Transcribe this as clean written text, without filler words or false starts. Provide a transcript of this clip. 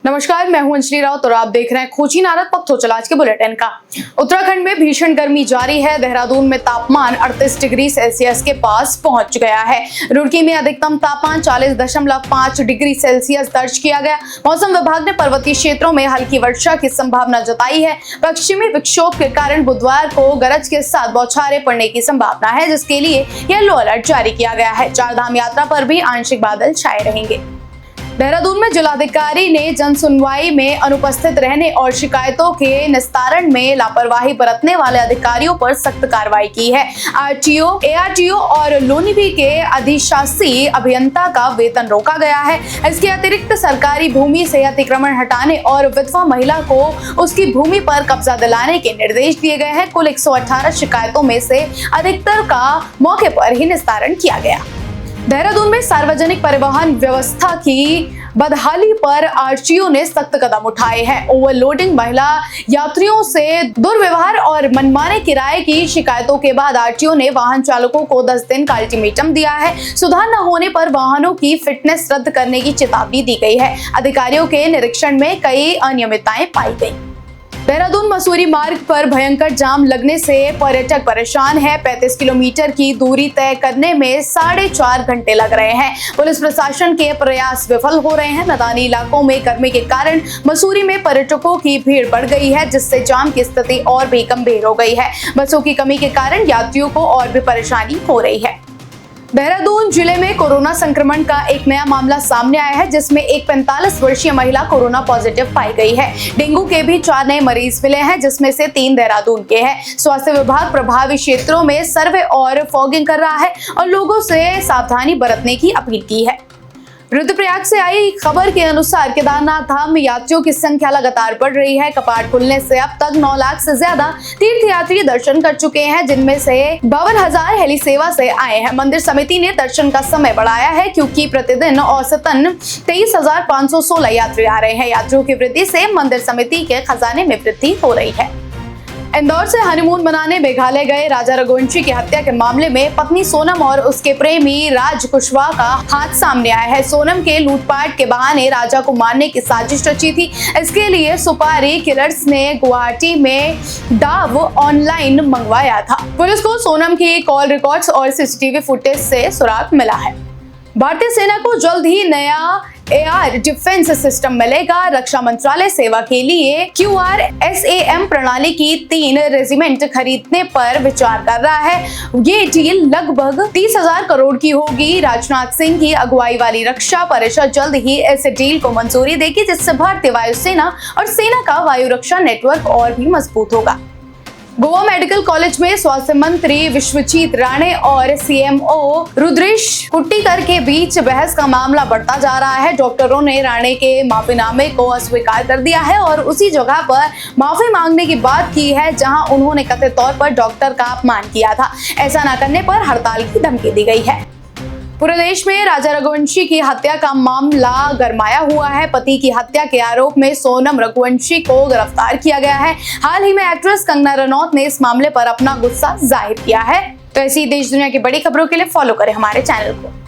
नमस्कार, मैं हूं अंजलि राउत और आप देख रहे हैं खोजी नारद पक्थो चला आज के बुलेटिन का। उत्तराखंड में भीषण गर्मी जारी है। देहरादून में तापमान 38 डिग्री सेल्सियस के पास पहुंच गया है। रुड़की में अधिकतम तापमान 40.5 डिग्री सेल्सियस दर्ज किया गया। मौसम विभाग ने पर्वतीय क्षेत्रों में हल्की वर्षा की संभावना जताई है। पश्चिमी विक्षोभ के कारण बुधवार को गरज के साथ बौछारें पड़ने की संभावना है, जिसके लिए येलो अलर्ट जारी किया गया है। चारधाम यात्रा पर भी आंशिक बादल छाए रहेंगे। देहरादून में जिलाधिकारी ने जन सुनवाई में अनुपस्थित रहने और शिकायतों के निस्तारण में लापरवाही बरतने वाले अधिकारियों पर सख्त कार्रवाई की है। आरटीओ, एआरटीओ और लोनीबी के अधिशासी अभियंता का वेतन रोका गया है। इसके अतिरिक्त सरकारी भूमि से अतिक्रमण हटाने और विधवा महिला को उसकी भूमि पर कब्जा दिलाने के निर्देश दिए गए हैं। कुल 118 शिकायतों में से अधिकतर का मौके पर ही निस्तारण किया गया। देहरादून में सार्वजनिक परिवहन व्यवस्था की बदहाली पर आरटीओ ने सख्त कदम उठाए हैं। ओवरलोडिंग, महिला यात्रियों से दुर्व्यवहार और मनमाने किराए की शिकायतों के बाद आरटीओ ने वाहन चालकों को 10 दिन का अल्टीमेटम दिया है। सुधार न होने पर वाहनों की फिटनेस रद्द करने की चेतावनी दी गई है। अधिकारियों के निरीक्षण में कई अनियमितताएं पाई गई। देहरादून मसूरी मार्ग पर भयंकर जाम लगने से पर्यटक परेशान है। 35 किलोमीटर की दूरी तय करने में 4.5 घंटे लग रहे हैं। पुलिस प्रशासन के प्रयास विफल हो रहे हैं। मैदानी इलाकों में गर्मी के कारण मसूरी में पर्यटकों की भीड़ बढ़ गई है, जिससे जाम की स्थिति और भी गंभीर हो गई है। बसों की कमी के कारण यात्रियों को और भी परेशानी हो रही है। देहरादून जिले में कोरोना संक्रमण का एक नया मामला सामने आया है, जिसमें एक 45 वर्षीय महिला कोरोना पॉजिटिव पाई गई है। डेंगू के भी 4 नए मरीज मिले हैं, जिसमें से 3 देहरादून के हैं। स्वास्थ्य विभाग प्रभावित क्षेत्रों में सर्वे और फॉगिंग कर रहा है और लोगों से सावधानी बरतने की अपील की है। रुद्रप्रयाग से आई खबर के अनुसार केदारनाथ धाम में यात्रियों की संख्या लगातार बढ़ रही है। कपाट खुलने से अब तक 9 लाख से ज्यादा तीर्थयात्री दर्शन कर चुके हैं, जिनमें से 52,000 हेली सेवा से आए हैं। मंदिर समिति ने दर्शन का समय बढ़ाया है, क्योंकि प्रतिदिन औसतन 23,516 यात्री आ रहे हैं। यात्रियों की वृद्धि से मंदिर समिति के खजाने में वृद्धि हो रही है। इंदौर से हनीमून मनाने मेघालय गए राजा रघुवंशी की हत्या के मामले में पत्नी सोनम और उसके प्रेमी राज कुशवाहा का हाथ सामने आया है। सोनम के लूटपाट के बहाने राजा को मारने की साजिश रची थी। इसके लिए सुपारी किलर्स ने गुवाहाटी में दाव ऑनलाइन मंगवाया था। पुलिस को सोनम की कॉल रिकॉर्ड्स और सीसीटीवी फुटेज से सुराग मिला है। भारतीय सेना को जल्द ही नया एयर डिफेंस सिस्टम मिलेगा। रक्षा मंत्रालय सेवा के लिए QRSAM प्रणाली की 3 रेजिमेंट खरीदने पर विचार कर रहा है। ये डील लगभग 30,000 करोड़ की होगी। राजनाथ सिंह की अगुवाई वाली रक्षा परिषद जल्द ही इस डील को मंजूरी देगी, जिससे भारतीय वायुसेना और सेना का वायु रक्षा नेटवर्क और भी मजबूत होगा। गोवा मेडिकल कॉलेज में स्वास्थ्य मंत्री विश्वजीत राणे और CMO रुद्रेश कुट्टीकर के बीच बहस का मामला बढ़ता जा रहा है। डॉक्टरों ने राणे के माफीनामे को अस्वीकार कर दिया है और उसी जगह पर माफी मांगने की बात की है, जहां उन्होंने कथित तौर पर डॉक्टर का अपमान किया था। ऐसा न करने पर हड़ताल की धमकी दी गई है। पूरे देश में राजा रघुवंशी की हत्या का मामला गरमाया हुआ है। पति की हत्या के आरोप में सोनम रघुवंशी को गिरफ्तार किया गया है। हाल ही में एक्ट्रेस कंगना रनौत ने इस मामले पर अपना गुस्सा जाहिर किया है। तो ऐसी देश दुनिया की बड़ी खबरों के लिए फॉलो करें हमारे चैनल को।